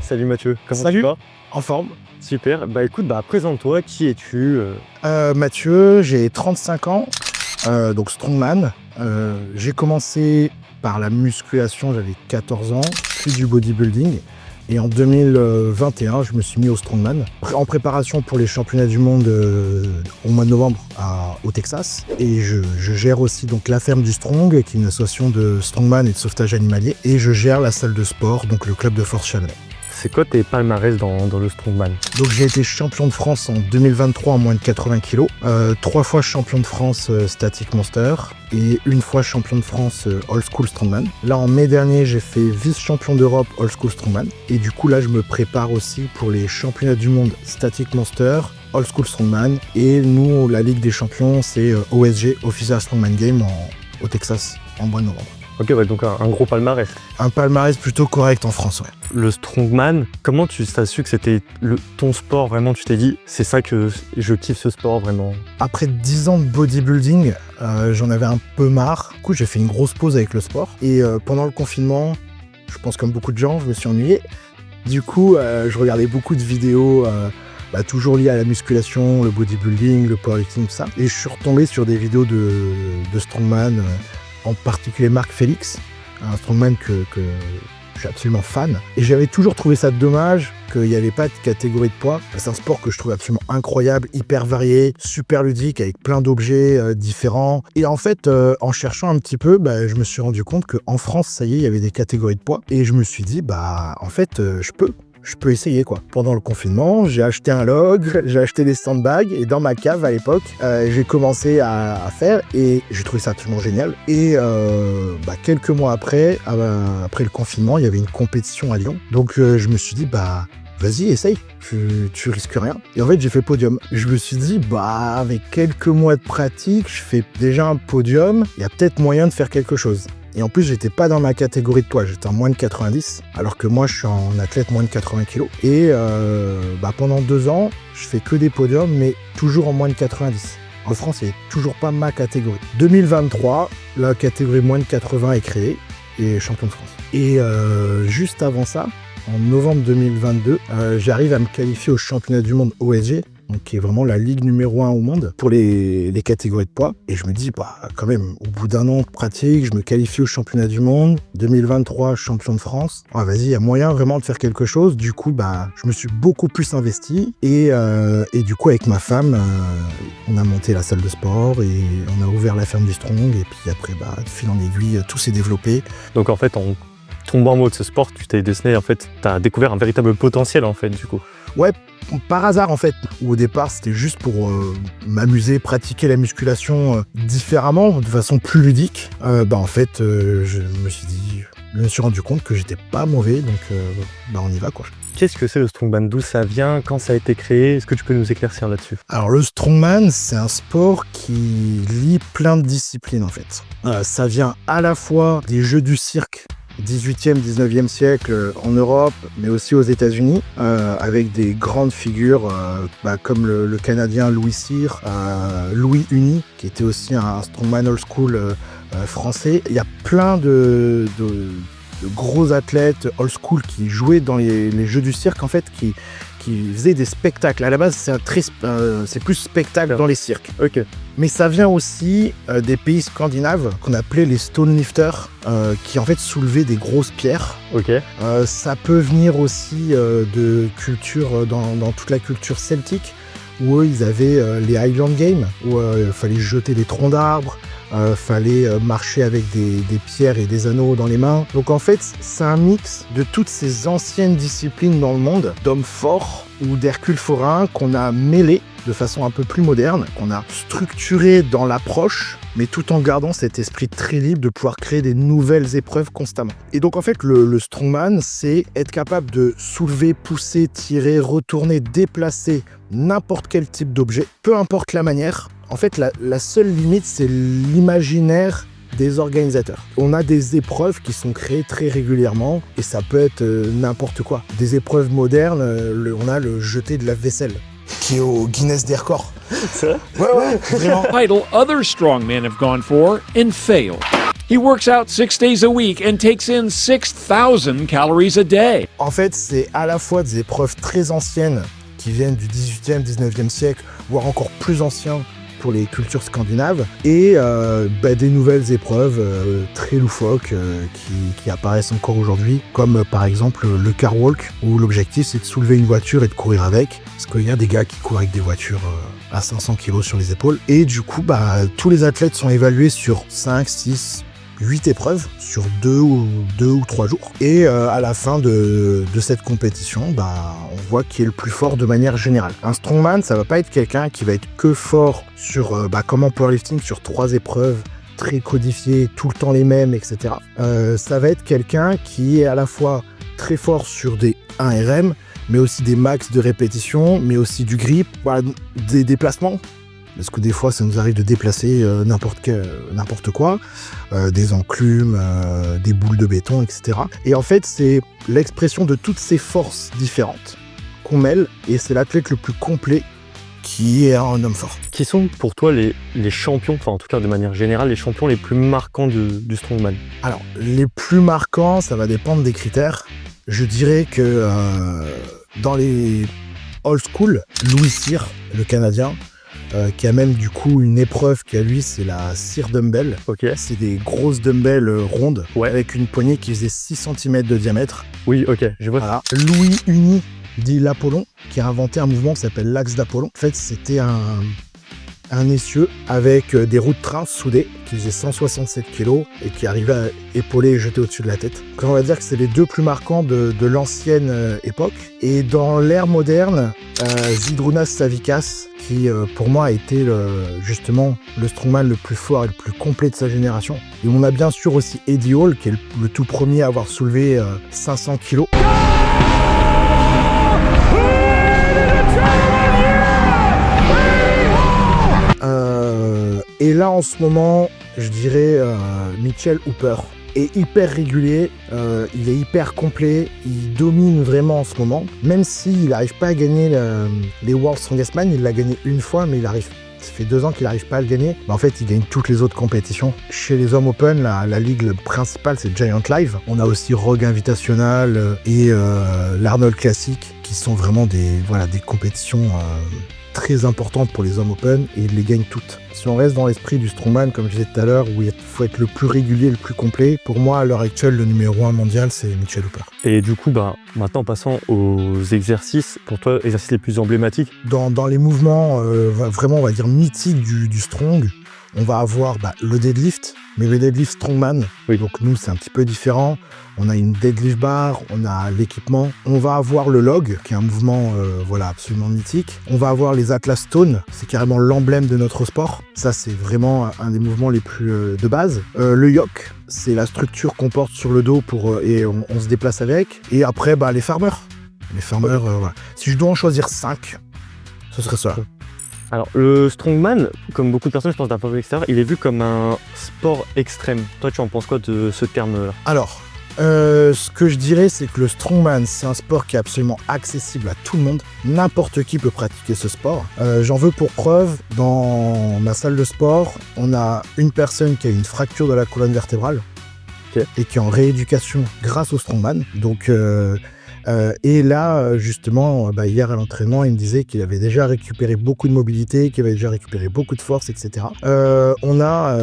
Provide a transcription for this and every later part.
Salut Mathieu, comment Salut. tu vas? En forme. Super, écoute, présente-toi, qui es-tu? Mathieu, j'ai 35 ans, donc strongman. J'ai commencé par la musculation, j'avais 14 ans, puis du bodybuilding. Et en 2021, je me suis mis au strongman, en préparation pour les championnats du monde au mois de novembre au Texas. Et je gère aussi donc la ferme du Strong, qui est une association de strongman et de sauvetage animalier. Et je gère la salle de sport, donc le club de force Châtelet. C'est quoi tes palmarès dans le strongman? Donc j'ai été champion de France en 2023 en moins de 80 kg, 3 fois champion de France Static Monster et une fois champion de France Old School Strongman. Là en mai dernier j'ai fait vice-champion d'Europe Old School Strongman et du coup là je me prépare aussi pour les championnats du monde Static Monster, Old School Strongman et nous la Ligue des Champions c'est OSG, Official Strongman Game au Texas en mois de novembre. Ok, donc un gros palmarès. Un palmarès plutôt correct en France, ouais. Le strongman, comment tu t'as su que c'était ton sport vraiment? Tu t'es dit, c'est ça que je kiffe ce sport vraiment? Après 10 ans de bodybuilding, j'en avais un peu marre. Du coup, j'ai fait une grosse pause avec le sport. Et pendant le confinement, je pense comme beaucoup de gens, je me suis ennuyé. Du coup, je regardais beaucoup de vidéos toujours liées à la musculation, le bodybuilding, le powerlifting, tout ça. Et je suis retombé sur des vidéos de strongman, en particulier Marc Félix, un strongman que je suis absolument fan. Et j'avais toujours trouvé ça dommage qu'il n'y avait pas de catégorie de poids. C'est un sport que je trouve absolument incroyable, hyper varié, super ludique, avec plein d'objets différents. Et en fait, en cherchant un petit peu, je me suis rendu compte qu'en France, ça y est, il y avait des catégories de poids. Et je me suis dit, en fait, je peux essayer quoi. Pendant le confinement, j'ai acheté un log, j'ai acheté des sandbags et dans ma cave à l'époque, j'ai commencé à faire et j'ai trouvé ça absolument génial. Et quelques mois après le confinement, il y avait une compétition à Lyon. Donc je me suis dit vas-y, essaye, tu risques rien. Et en fait, j'ai fait podium. Je me suis dit, avec quelques mois de pratique, je fais déjà un podium, il y a peut-être moyen de faire quelque chose. Et en plus, j'étais pas dans ma catégorie de poids, j'étais en moins de 90, alors que moi, je suis en athlète moins de 80 kg. Et pendant 2 ans, je fais que des podiums, mais toujours en moins de 90. En France, il n'y a toujours pas ma catégorie. 2023, la catégorie moins de 80 est créée, et champion de France. Et juste avant ça, en novembre 2022, j'arrive à me qualifier au championnat du monde OSG, donc qui est vraiment la ligue numéro 1 au monde pour les catégories de poids. Et je me dis, quand même, au bout d'un an de pratique, je me qualifie au championnat du monde. 2023, champion de France. Vas-y, il y a moyen vraiment de faire quelque chose. Du coup, je me suis beaucoup plus investi. Et du coup, avec ma femme, on a monté la salle de sport et on a ouvert la ferme du Strong. Et puis après, de fil en aiguille, tout s'est développé. Donc en fait, en tombant en mode ce sport, tu t'es dessiné, en fait, tu as découvert un véritable potentiel, en fait, du coup. Ouais, par hasard en fait. Au départ, c'était juste pour m'amuser, pratiquer la musculation différemment, de façon plus ludique. En fait, je me suis rendu compte que j'étais pas mauvais, donc on y va quoi. Qu'est-ce que c'est le strongman? D'où ça vient? Quand ça a été créé? Est-ce que tu peux nous éclaircir là-dessus? Alors le strongman, c'est un sport qui lie plein de disciplines en fait. Ça vient à la fois des jeux du cirque 18e, 19e siècle en Europe, mais aussi aux États-Unis, avec des grandes figures comme le Canadien Louis Cyr, Louis Uni, qui était aussi un strongman old school français. Il y a plein de gros athlètes old school qui jouaient dans les jeux du cirque, en fait, qui faisaient des spectacles. À la base, c'est plus spectacle dans les cirques. Ok. Mais ça vient aussi des pays scandinaves qu'on appelait les stone lifters, qui en fait soulevaient des grosses pierres. Ok. Ça peut venir aussi de culture, dans toute la culture celtique, où eux, ils avaient les Highland Games, où il fallait jeter des troncs d'arbres, fallait marcher avec des pierres et des anneaux dans les mains. Donc en fait, c'est un mix de toutes ces anciennes disciplines dans le monde, d'hommes forts ou d'Hercule forains qu'on a mêlés de façon un peu plus moderne, qu'on a structuré dans l'approche, mais tout en gardant cet esprit très libre de pouvoir créer des nouvelles épreuves constamment. Et donc en fait, le strongman, c'est être capable de soulever, pousser, tirer, retourner, déplacer n'importe quel type d'objet, peu importe la manière. En fait, la seule limite, c'est l'imaginaire des organisateurs. On a des épreuves qui sont créées très régulièrement et ça peut être n'importe quoi. Des épreuves modernes, on a le jeter de la vaisselle qui est au Guinness des records. C'est vrai? Ouais, vraiment. Title other strongmen have gone for and failed. He works out 6 days a week and takes in 6,000 calories a day. En fait, c'est à la fois des épreuves très anciennes qui viennent du 18e, 19e siècle, voire encore plus anciens pour les cultures scandinaves, et des nouvelles épreuves très loufoques qui apparaissent encore aujourd'hui, comme par exemple le car walk, où l'objectif c'est de soulever une voiture et de courir avec, parce qu'il y a des gars qui courent avec des voitures à 500 kg sur les épaules, et du coup tous les athlètes sont évalués sur 5, 6, 8 épreuves sur 2 ou 3 jours. Et à la fin de cette compétition, on voit qui est le plus fort de manière générale. Un strongman, ça va pas être quelqu'un qui va être que fort sur, comme en powerlifting, sur 3 épreuves très codifiées, tout le temps les mêmes, etc. Ça va être quelqu'un qui est à la fois très fort sur des 1 RM, mais aussi des max de répétition, mais aussi du grip, des déplacements. Parce que des fois, ça nous arrive de déplacer n'importe quoi, des enclumes, des boules de béton, etc. Et en fait, c'est l'expression de toutes ces forces différentes qu'on mêle, et c'est l'athlète le plus complet qui est un homme fort. Qui sont pour toi les champions, enfin en tout cas de manière générale, les champions les plus marquants du strongman? Alors, les plus marquants, ça va dépendre des critères. Je dirais que dans les old school, Louis Cyr, le Canadien, qui a même du coup une épreuve qui a lui, c'est la Cyr Dumbbell. Ok. C'est des grosses dumbbells rondes, ouais, avec une poignée qui faisait 6 cm de diamètre. Oui, ok, je vois. Voilà. Louis Uni, dit l'Apollon, qui a inventé un mouvement qui s'appelle l'axe d'Apollon. En fait, c'était un essieu avec des roues de train soudées qui faisait 167 kg et qui arrivait à épauler et jeter au-dessus de la tête. Donc on va dire que c'est les deux plus marquants de l'ancienne époque. Et dans l'ère moderne, Zydrunas Savikas, qui pour moi a été justement le strongman le plus fort et le plus complet de sa génération. Et on a bien sûr aussi Eddie Hall, qui est le tout premier à avoir soulevé 500 kg. Et là, en ce moment, je dirais Mitchell Hooper est hyper régulier, il est hyper complet, il domine vraiment en ce moment. Même s'il n'arrive pas à gagner les World Strongest Man, il l'a gagné une fois, mais ça fait 2 ans qu'il n'arrive pas à le gagner. Mais en fait, il gagne toutes les autres compétitions. Chez les hommes open, la ligue principale, c'est Giant Live. On a aussi Rogue Invitational et l'Arnold Classic, qui sont vraiment des compétitions très importantes pour les hommes open, et ils les gagnent toutes. Si on reste dans l'esprit du strongman, comme je disais tout à l'heure, où il faut être le plus régulier, le plus complet, pour moi, à l'heure actuelle, le numéro 1 mondial, c'est Mitchell Hooper. Et du coup, maintenant, passons aux exercices. Pour toi, exercices les plus emblématiques? Dans les mouvements vraiment, on va dire, mythiques du strong, on va avoir le deadlift, mais le deadlift strongman. Oui. Donc nous, c'est un petit peu différent. On a une deadlift bar, on a l'équipement. On va avoir le log, qui est un mouvement absolument mythique. On va avoir les Atlas Stone, c'est carrément l'emblème de notre sport. Ça, c'est vraiment un des mouvements les plus de base. Le yoke, c'est la structure qu'on porte sur le dos et on se déplace avec. Et après, les farmers. Les farmers, voilà. Si je dois en choisir 5, ce serait ça. Alors, le strongman, comme beaucoup de personnes, je pense d'un point de vue extérieur, il est vu comme un sport extrême. Toi, tu en penses quoi de ce terme-là? Alors, ce que je dirais, c'est que le strongman, c'est un sport qui est absolument accessible à tout le monde. N'importe qui peut pratiquer ce sport. J'en veux pour preuve, dans ma salle de sport, on a une personne qui a une fracture de la colonne vertébrale, okay, et qui est en rééducation grâce au strongman. Donc, et là, justement, hier à l'entraînement, il me disait qu'il avait déjà récupéré beaucoup de mobilité, qu'il avait déjà récupéré beaucoup de force, etc. On a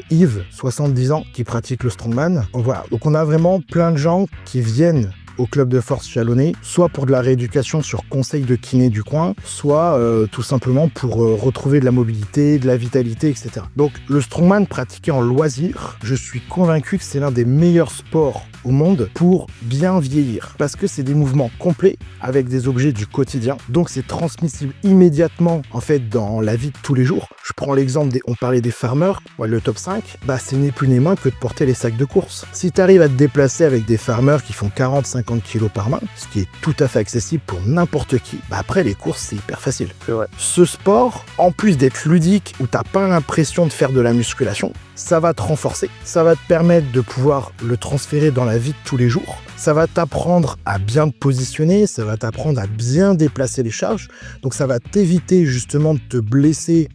Yves, 70 ans, qui pratique le strongman. Voilà. Donc on a vraiment plein de gens qui viennent au club de force Chalonnais, soit pour de la rééducation sur conseil de kiné du coin, soit tout simplement pour retrouver de la mobilité, de la vitalité, etc. Donc le strongman pratiqué en loisir, je suis convaincu que c'est l'un des meilleurs sports au monde pour bien vieillir, parce que c'est des mouvements complets avec des objets du quotidien, donc c'est transmissible immédiatement en fait dans la vie de tous les jours. Je prends l'exemple on parlait des farmers, le top 5, c'est ni plus ni moins que de porter les sacs de course. Si tu arrives à te déplacer avec des farmers qui font 40-50 kg par main, ce qui est tout à fait accessible pour n'importe qui, après les courses c'est hyper facile. C'est vrai. Ce sport, en plus d'être ludique, où t'as pas l'impression de faire de la musculation, ça va te renforcer, ça va te permettre de pouvoir le transférer dans la vie de tous les jours, ça va t'apprendre à bien te positionner, ça va t'apprendre à bien déplacer les charges, donc ça va t'éviter justement de te blesser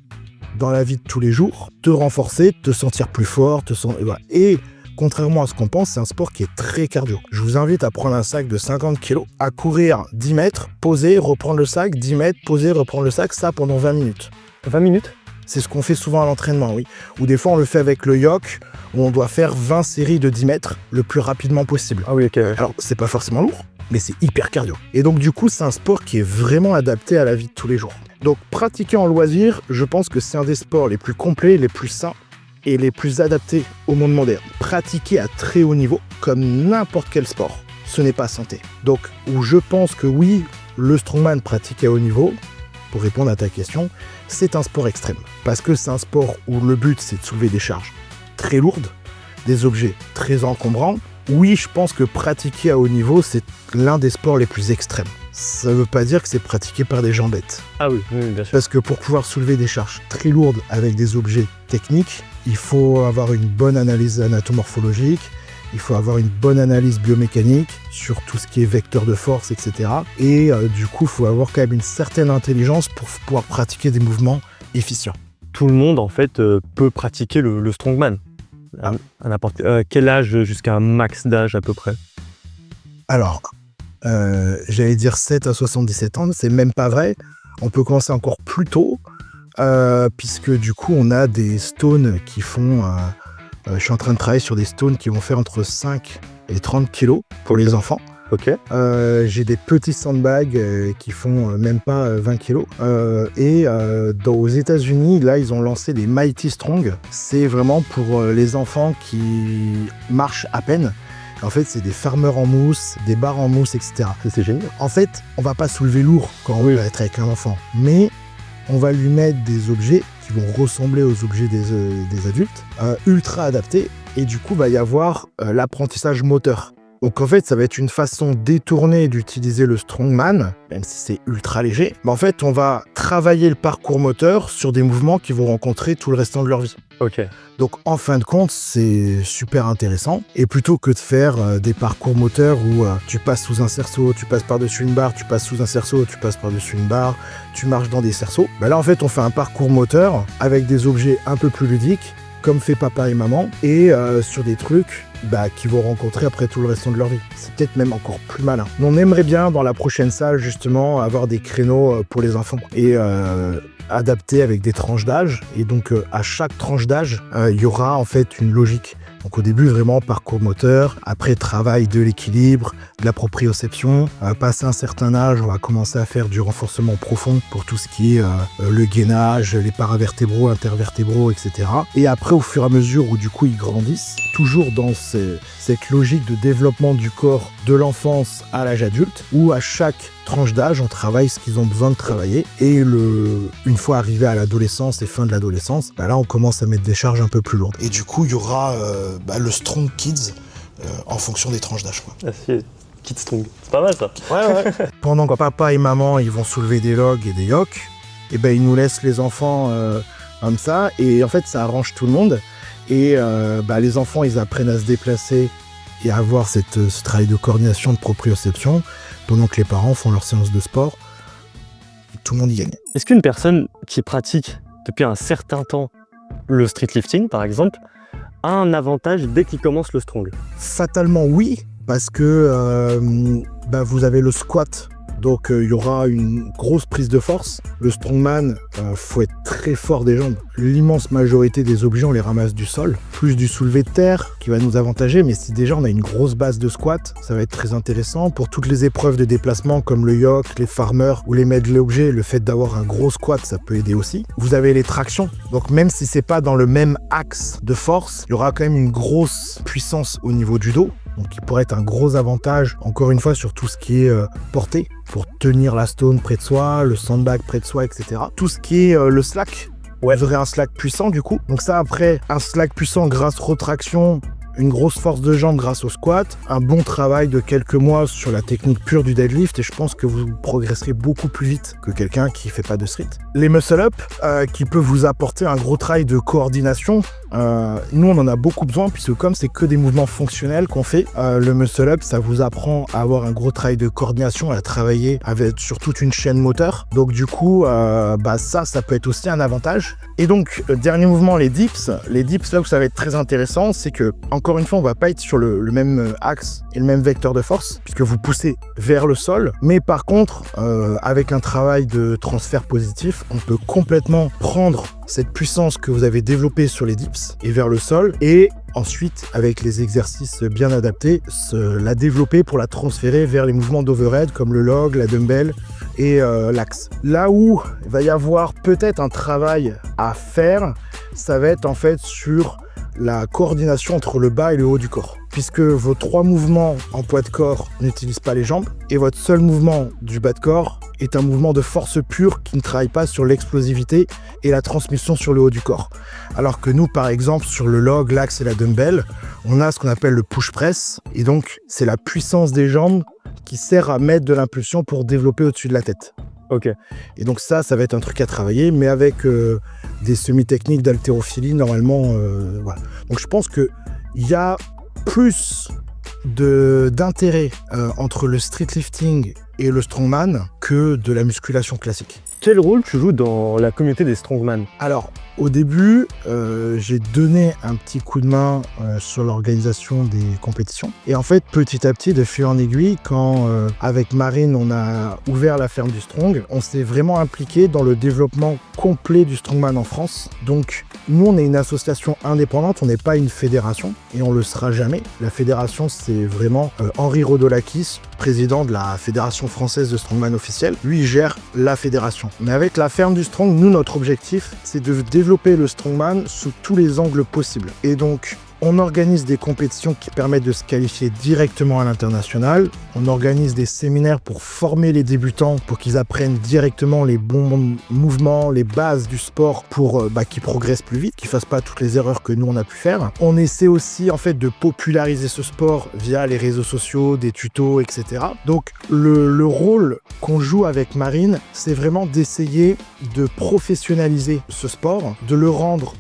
dans la vie de tous les jours, te renforcer, te sentir plus fort, voilà. Et contrairement à ce qu'on pense, c'est un sport qui est très cardio. Je vous invite à prendre un sac de 50 kg, à courir 10 mètres, poser, reprendre le sac, 10 mètres, poser, reprendre le sac, ça pendant 20 minutes. 20 minutes? C'est ce qu'on fait souvent à l'entraînement, oui. Ou des fois, on le fait avec le yoke, où on doit faire 20 séries de 10 mètres le plus rapidement possible. Ah oui, ok. Alors, c'est pas forcément lourd, mais c'est hyper cardio. Et donc, du coup, c'est un sport qui est vraiment adapté à la vie de tous les jours. Donc, pratiquer en loisir, je pense que c'est un des sports les plus complets, les plus sains et les plus adaptés au monde moderne. Pratiquer à très haut niveau, comme n'importe quel sport, ce n'est pas santé. Donc, où je pense que oui, le strongman pratiqué à haut niveau, pour répondre à ta question, c'est un sport extrême. Parce que c'est un sport où le but, c'est de soulever des charges très lourdes, des objets très encombrants. Oui, je pense que pratiquer à haut niveau, c'est l'un des sports les plus extrêmes. Ça ne veut pas dire que c'est pratiqué par des gens bêtes. Ah oui, oui, bien sûr. Parce que pour pouvoir soulever des charges très lourdes avec des objets techniques, il faut avoir une bonne analyse anatomorphologique, il faut avoir une bonne analyse biomécanique sur tout ce qui est vecteur de force, etc. Et du coup, il faut avoir quand même une certaine intelligence pour pouvoir pratiquer des mouvements efficients. Tout le monde, en fait, peut pratiquer le strongman. À n'importe quel âge, jusqu'à un max d'âge à peu près? Alors, j'allais dire 7 à 77 ans, c'est même pas vrai. On peut commencer encore plus tôt, puisque du coup, on a des stones qui font... je suis en train de travailler sur des stones qui vont faire entre 5 et 30 kilos pour les enfants. Ok. J'ai des petits sandbags qui font même pas 20 kilos. Aux États-Unis, là, ils ont lancé des Mighty Strong. C'est vraiment pour les enfants qui marchent à peine. En fait, c'est des farmers en mousse, des barres en mousse, etc. C'est génial. En fait, on va pas soulever lourd quand on va être avec un enfant, mais on va lui mettre des objets qui vont ressembler aux objets des adultes, ultra adaptés, et du coup, va y avoir l'apprentissage moteur. Donc en fait, ça va être une façon détournée d'utiliser le strongman, même si c'est ultra léger. Mais en fait, on va travailler le parcours moteur sur des mouvements qu'ils vont rencontrer tout le restant de leur vie. Ok. Donc en fin de compte, c'est super intéressant. Et plutôt que de faire des parcours moteurs où tu passes sous un cerceau, tu passes par-dessus une barre, tu passes sous un cerceau, tu passes par-dessus une barre, tu marches dans des cerceaux, bah là en fait, on fait un parcours moteur avec des objets un peu plus ludiques, comme fait papa et maman, et sur des trucs qu'ils vont rencontrer après tout le restant de leur vie. C'est peut-être même encore plus malin. On aimerait bien, dans la prochaine salle, justement, avoir des créneaux pour les enfants, et adaptés avec des tranches d'âge, et donc à chaque tranche d'âge, il y aura en fait une logique. Donc au début, vraiment, parcours moteur, après travail de l'équilibre, de la proprioception. Passé un certain âge, on va commencer à faire du renforcement profond pour tout ce qui est le gainage, les paravertébraux, intervertébraux, etc. Et après, au fur et à mesure où du coup ils grandissent, toujours dans cette logique de développement du corps de l'enfance à l'âge adulte, où à chaque tranche d'âge, on travaille ce qu'ils ont besoin de travailler. Et une fois arrivé à l'adolescence et fin de l'adolescence, là, on commence à mettre des charges un peu plus lourdes. Et du coup, il y aura le Strong Kids en fonction des tranches d'âge. Ah, si, Kid Strong. C'est pas mal ça. Ouais. Pendant que papa et maman, ils vont soulever des logs et des yokes, et ils nous laissent les enfants comme ça. Et en fait, ça arrange tout le monde. Et les enfants, ils apprennent à se déplacer et à avoir ce travail de coordination, de proprioception, pendant que les parents font leur séance de sport. Tout le monde y gagne. Est-ce qu'une personne qui pratique depuis un certain temps le streetlifting, par exemple, a un avantage dès qu'il commence le strong? Fatalement oui, parce que vous avez le squat. Donc il y aura une grosse prise de force. Le strongman, faut être très fort des jambes. L'immense majorité des objets, on les ramasse du sol. Plus du soulevé de terre qui va nous avantager, mais si déjà on a une grosse base de squat, ça va être très intéressant. Pour toutes les épreuves de déplacement comme le yoke, les farmers ou les medley objets, le fait d'avoir un gros squat, ça peut aider aussi. Vous avez les tractions. Donc même si c'est pas dans le même axe de force, il y aura quand même une grosse puissance au niveau du dos. Donc qui pourrait être un gros avantage, encore une fois, sur tout ce qui est porté, pour tenir la stone près de soi, le sandbag près de soi, etc. Tout ce qui est le slack, vous aurez un slack puissant du coup. Donc ça, après, un slack puissant grâce retraction, une grosse force de jambes grâce au squat, un bon travail de quelques mois sur la technique pure du deadlift et je pense que vous progresserez beaucoup plus vite que quelqu'un qui fait pas de street. Les muscle-up qui peuvent vous apporter un gros travail de coordination. Nous on en a beaucoup besoin puisque comme c'est que des mouvements fonctionnels qu'on fait, le muscle-up ça vous apprend à avoir un gros travail de coordination, à travailler sur toute une chaîne moteur. Donc du coup ça peut être aussi un avantage. Et donc dernier mouvement, les dips. Les dips là où ça va être très intéressant, c'est que encore une fois on va pas être sur le même axe et le même vecteur de force puisque vous poussez vers le sol, mais par contre avec un travail de transfert positif, on peut complètement prendre cette puissance que vous avez développée sur les dips et vers le sol et ensuite avec les exercices bien adaptés la développer pour la transférer vers les mouvements d'overhead comme le log, la dumbbell et l'axe. Là où il va y avoir peut-être un travail à faire, ça va être en fait sur la coordination entre le bas et le haut du corps. Puisque vos 3 mouvements en poids de corps n'utilisent pas les jambes et votre seul mouvement du bas de corps est un mouvement de force pure qui ne travaille pas sur l'explosivité et la transmission sur le haut du corps. Alors que nous, par exemple, sur le log, l'axe et la dumbbell, on a ce qu'on appelle le push press et donc c'est la puissance des jambes qui sert à mettre de l'impulsion pour développer au-dessus de la tête. Ok. Et donc ça va être un truc à travailler, mais avec des semi-techniques d'haltérophilie, normalement, voilà. Donc je pense qu'il y a plus d'intérêt entre le streetlifting et le strongman que de la musculation classique. Quel rôle tu joues dans la communauté des strongman? Alors, au début, j'ai donné un petit coup de main sur l'organisation des compétitions. Et en fait, petit à petit, de fil en aiguille, quand avec Marine, on a ouvert la ferme du Strong, on s'est vraiment impliqué dans le développement complet du strongman en France. Donc, nous, on est une association indépendante, on n'est pas une fédération, et on le sera jamais. La fédération, c'est vraiment Henri Rodolakis, président de la Fédération française de strongman officielle. Lui, il gère la fédération. Mais avec la ferme du Strong, nous, notre objectif, c'est de développer le strongman sous tous les angles possibles. Et donc, on organise des compétitions qui permettent de se qualifier directement à l'international. On organise des séminaires pour former les débutants, pour qu'ils apprennent directement les bons mouvements, les bases du sport pour qu'ils progressent plus vite, qu'ils fassent pas toutes les erreurs que nous on a pu faire. On essaie aussi en fait de populariser ce sport via les réseaux sociaux, des tutos, etc. Donc le rôle qu'on joue avec Marine, c'est vraiment d'essayer de professionnaliser ce sport, de le rendre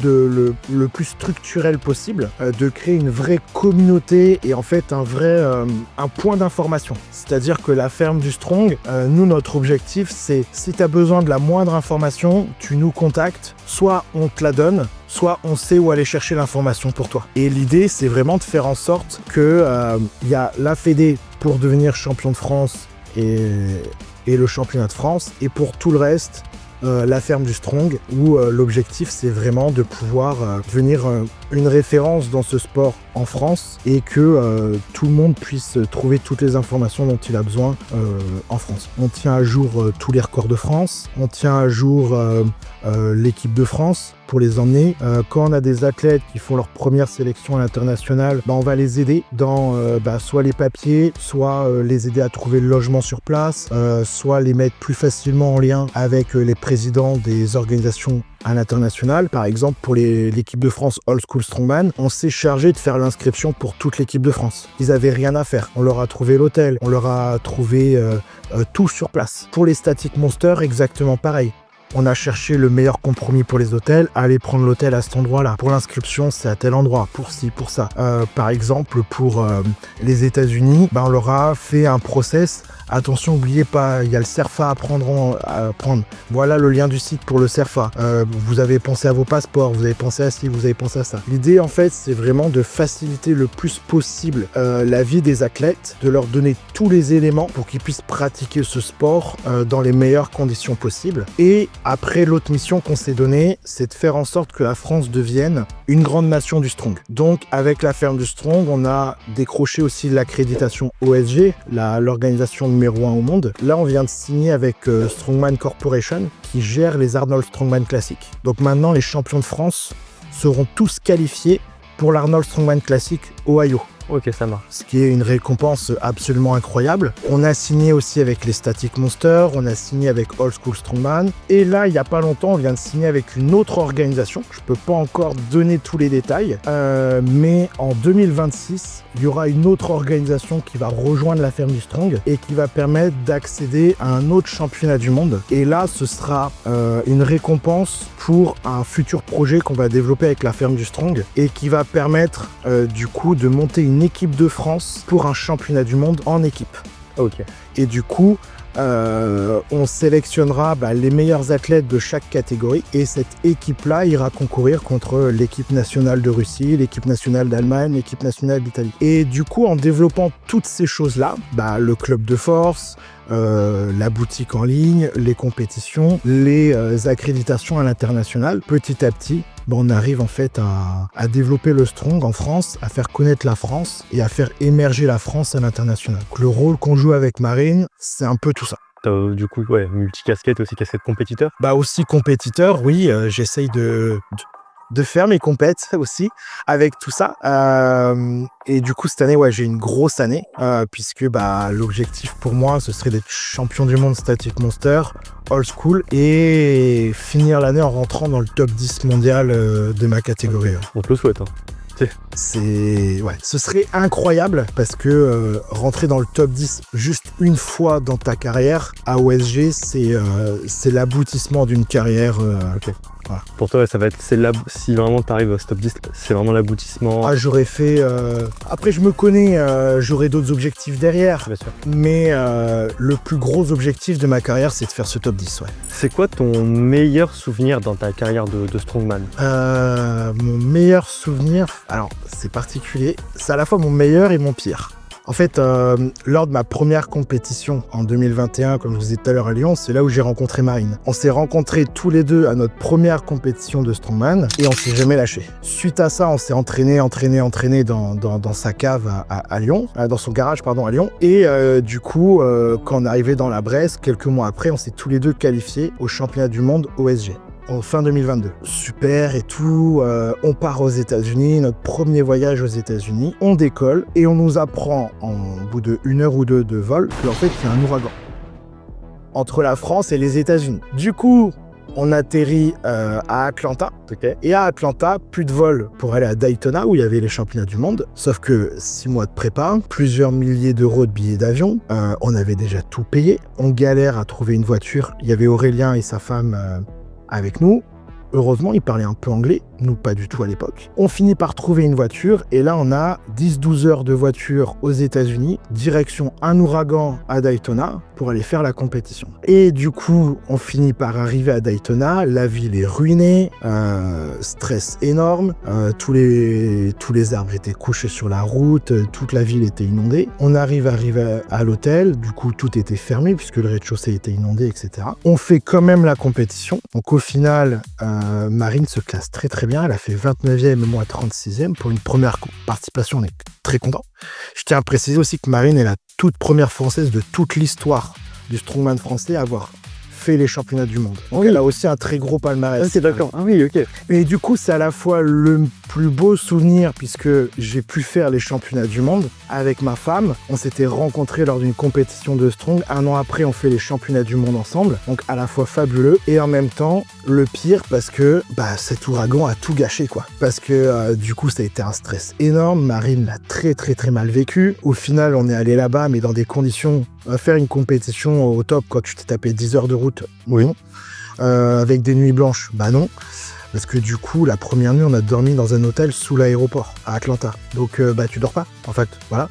le plus structurel possible, de créer une vraie communauté et en fait un point d'information. C'est-à-dire que la ferme du Strong, nous notre objectif c'est si tu as besoin de la moindre information, tu nous contactes, soit on te la donne, soit on sait où aller chercher l'information pour toi. Et l'idée c'est vraiment de faire en sorte que y a la Fédé pour devenir champion de France et le championnat de France et pour tout le reste la ferme du Strong où l'objectif c'est vraiment de pouvoir devenir une référence dans ce sport en France et que tout le monde puisse trouver toutes les informations dont il a besoin en France. On tient à jour tous les records de France, on tient à jour l'équipe de France pour les emmener. Quand on a des athlètes qui font leur première sélection à l'international, on va les aider dans soit les papiers, soit les aider à trouver le logement sur place, soit les mettre plus facilement en lien avec les présidents des organisations à l'international. Par exemple, pour l'équipe de France Old School Strongman, on s'est chargé de faire l'inscription pour toute l'équipe de France. Ils avaient rien à faire. On leur a trouvé l'hôtel, on leur a trouvé tout sur place. Pour les Static Monsters, exactement pareil. On a cherché le meilleur compromis pour les hôtels, aller prendre l'hôtel à cet endroit-là. Pour l'inscription, c'est à tel endroit, pour ci, pour ça. Par exemple, pour les États-Unis, on leur a fait un process. Attention, n'oubliez pas, il y a le CERFA à prendre. Voilà le lien du site pour le CERFA. Vous avez pensé à vos passeports, vous avez pensé à ci, vous avez pensé à ça. L'idée, en fait, c'est vraiment de faciliter le plus possible la vie des athlètes, de leur donner tous les éléments pour qu'ils puissent pratiquer ce sport dans les meilleures conditions possibles. Et après, l'autre mission qu'on s'est donnée, c'est de faire en sorte que la France devienne une grande nation du Strong. Donc, avec la ferme du Strong, on a décroché aussi l'accréditation OSG, l'organisation numéro 1 au monde. Là, on vient de signer avec Strongman Corporation qui gère les Arnold Strongman classiques. Donc maintenant, les champions de France seront tous qualifiés pour l'Arnold Strongman Classic Ohio. Ok, ça marche. ce qui est une récompense absolument incroyable. On a signé aussi avec les Static Monsters, on a signé avec Old School Strongman, et là, il n'y a pas longtemps, on vient de signer avec une autre organisation. Je peux pas encore donner tous les détails, mais en 2026, il y aura une autre organisation qui va rejoindre la Ferme du Strong et qui va permettre d'accéder à un autre championnat du monde. Et là, ce sera une récompense pour un futur projet qu'on va développer avec la Ferme du Strong et qui va permettre du coup de monter une équipe de France pour un championnat du monde en équipe. Ok. Et du coup, on sélectionnera les meilleurs athlètes de chaque catégorie et cette équipe-là ira concourir contre l'équipe nationale de Russie, l'équipe nationale d'Allemagne, l'équipe nationale d'Italie. Et du coup, en développant toutes ces choses-là, le club de force, la boutique en ligne, les compétitions, les accréditations à l'international, petit à petit, on arrive en fait à développer le Strong en France, à faire connaître la France et à faire émerger la France à l'international. Donc, le rôle qu'on joue avec Marine, c'est un peu tout ça. T'as du coup, multicasquette, aussi casquette compétiteur. Aussi compétiteur, oui, j'essaye de faire mes compètes aussi avec tout ça. Et du coup, cette année, j'ai une grosse année, puisque l'objectif pour moi, ce serait d'être champion du monde Static Monster, Old School, et finir l'année en rentrant dans le top 10 mondial de ma catégorie. On te le souhaite. Ce serait incroyable parce que rentrer dans le top 10 juste une fois dans ta carrière à OSG, c'est l'aboutissement d'une carrière. Ok. Voilà. Pour toi, ça va être, si vraiment tu arrives au top 10, c'est vraiment l'aboutissement. J'aurais fait. Après, je me connais, j'aurais d'autres objectifs derrière. Bien sûr. Mais le plus gros objectif de ma carrière, c'est de faire ce top 10. C'est quoi ton meilleur souvenir dans ta carrière de Strongman? Mon meilleur souvenir, alors c'est particulier, c'est à la fois mon meilleur et mon pire. En fait, lors de ma première compétition en 2021, comme je vous disais tout à l'heure à Lyon, c'est là où j'ai rencontré Marine. On s'est rencontrés tous les deux à notre première compétition de Strongman et on s'est jamais lâché. Suite à ça, on s'est entraîné dans sa cave à Lyon, dans son garage, à Lyon. Et du coup, quand on est arrivé dans la Bresse, quelques mois après, on s'est tous les deux qualifiés au championnat du monde OSG. En fin 2022. Super et tout, on part aux États-Unis, notre premier voyage aux États-Unis, on décolle et on nous apprend en bout de 1 heure ou deux de vol qu'en fait il y a un ouragan entre la France et les États-Unis. Du coup, on atterrit à Atlanta, et à Atlanta, plus de vol pour aller à Daytona où il y avait les championnats du monde, sauf que 6 mois de prépa, plusieurs milliers d'euros de billets d'avion, on avait déjà tout payé, on galère à trouver une voiture, il y avait Aurélien et sa femme avec nous. Heureusement, ils parlaient un peu anglais, nous pas du tout à l'époque. On finit par trouver une voiture et là on a 10-12 heures de voiture aux États-Unis, direction un ouragan à Daytona pour aller faire la compétition. Et du coup, on finit par arriver à Daytona, la ville est ruinée, stress énorme, tous les arbres étaient couchés sur la route, toute la ville était inondée. On arrive à l'hôtel, du coup tout était fermé puisque le rez-de-chaussée était inondé, etc. On fait quand même la compétition, donc au final, Marine se classe très très bien, elle a fait 29e et moi 36e pour une première participation, on est très content. Je tiens à préciser aussi que Marine est la toute première française de toute l'histoire du strongman français à avoir fait les championnats du monde. Donc elle a aussi un très gros palmarès. Ok, d'accord. Ah oui, ok. Et du coup, c'est à la fois le plus beau souvenir puisque j'ai pu faire les championnats du monde avec ma femme. On s'était rencontrés lors d'une compétition de strong. 1 an après, on fait les championnats du monde ensemble. Donc à la fois fabuleux et en même temps le pire parce que cet ouragan a tout gâché quoi. Parce que du coup, ça a été un stress énorme. Marine l'a très très très mal vécu. Au final, on est allé là-bas mais dans des conditions faire une compétition au top quand tu t'es tapé 10 heures de route, oui. Avec des nuits blanches, non. Parce que du coup, la première nuit, on a dormi dans un hôtel sous l'aéroport, à Atlanta. Donc, tu dors pas, en fait, voilà.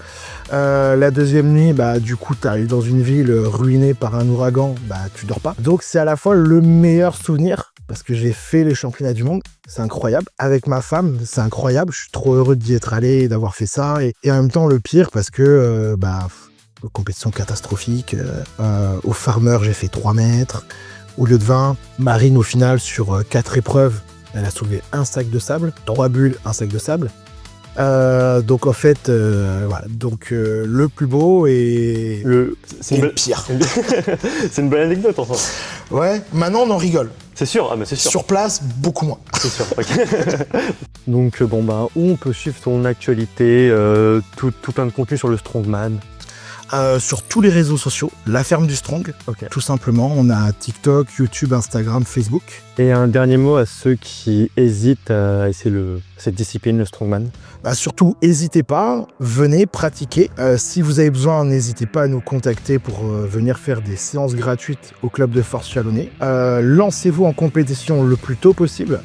La deuxième nuit, du coup, t'arrives dans une ville ruinée par un ouragan, tu dors pas. Donc, c'est à la fois le meilleur souvenir, parce que j'ai fait les championnats du monde, c'est incroyable. Avec ma femme, c'est incroyable, je suis trop heureux d'y être allé et d'avoir fait ça. Et en même temps, le pire, parce que, compétition catastrophique. Au farmer, j'ai fait 3 mètres au lieu de 20. Marine, au final, sur 4 épreuves, elle a soulevé un sac de sable, 3 bulles, un sac de sable. Donc en fait, voilà. Donc le plus beau et C'est et une, le pire. c'est une bonne anecdote, enfin. Ouais, maintenant on en rigole. C'est sûr, ah mais c'est sûr. Sur place, beaucoup moins. C'est sûr, ok. Donc où on peut suivre ton actualité, tout plein de contenu sur le Strongman. Sur tous les réseaux sociaux, la ferme du Strong, Ok. tout simplement. On a TikTok, YouTube, Instagram, Facebook. Et un dernier mot à ceux qui hésitent à essayer cette discipline, le Strongman. Surtout, n'hésitez pas, venez pratiquer. Si vous avez besoin, n'hésitez pas à nous contacter pour venir faire des séances gratuites au club de force Chalonnais. Lancez-vous en compétition le plus tôt possible.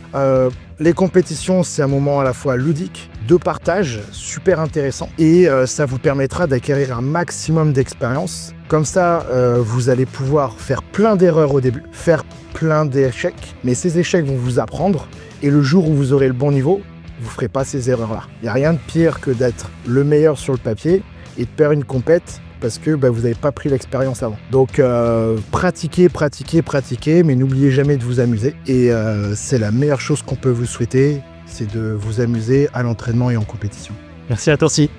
Les compétitions, c'est un moment à la fois ludique, de partage, super intéressant, et ça vous permettra d'acquérir un maximum d'expérience. Comme ça, vous allez pouvoir faire plein d'erreurs au début, faire plein d'échecs, mais ces échecs vont vous apprendre, et le jour où vous aurez le bon niveau, vous ne ferez pas ces erreurs-là. Il n'y a rien de pire que d'être le meilleur sur le papier et de perdre une compète parce que vous n'avez pas pris l'expérience avant. Donc pratiquez, mais n'oubliez jamais de vous amuser. Et c'est la meilleure chose qu'on peut vous souhaiter, c'est de vous amuser à l'entraînement et en compétition. Merci à toi aussi.